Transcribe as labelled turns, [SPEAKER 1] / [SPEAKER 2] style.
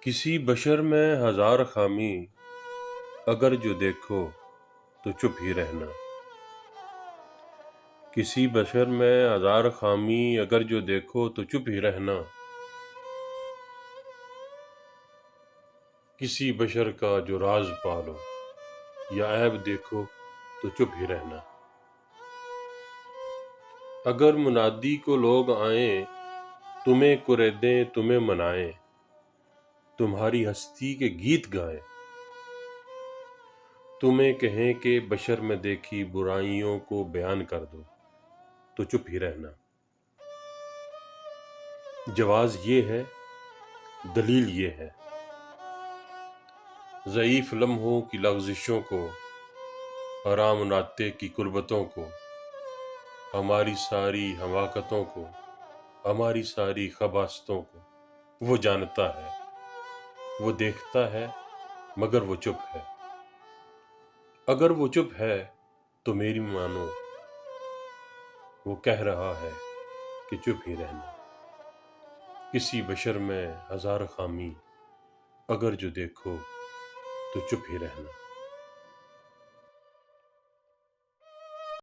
[SPEAKER 1] کسی بشر میں ہزار خامی، اگر جو دیکھو تو چپ ہی رہنا۔ کسی بشر میں ہزار خامی، اگر جو دیکھو تو چپ ہی رہنا۔ کسی بشر کا جو راز پالو یا عیب دیکھو تو چپ ہی رہنا۔ اگر منادی کو لوگ آئیں، تمہیں کریدیں تمہیں منائیں، تمہاری ہستی کے گیت گائیں، تمہیں کہیں کہ بشر میں دیکھی برائیوں کو بیان کر دو تو چپ ہی رہنا۔ جواز یہ ہے، دلیل یہ ہے، ضعیف لمحوں کی لغزشوں کو، حرام ناطے کی قربتوں کو، ہماری ساری حماقتوں کو، ہماری ساری خباثتوں کو وہ جانتا ہے، وہ دیکھتا ہے، مگر وہ چپ ہے۔ اگر وہ چپ ہے تو میری مانو، وہ کہہ رہا ہے کہ چپ ہی رہنا۔ کسی بشر میں ہزار خامی، اگر جو دیکھو تو چپ ہی رہنا۔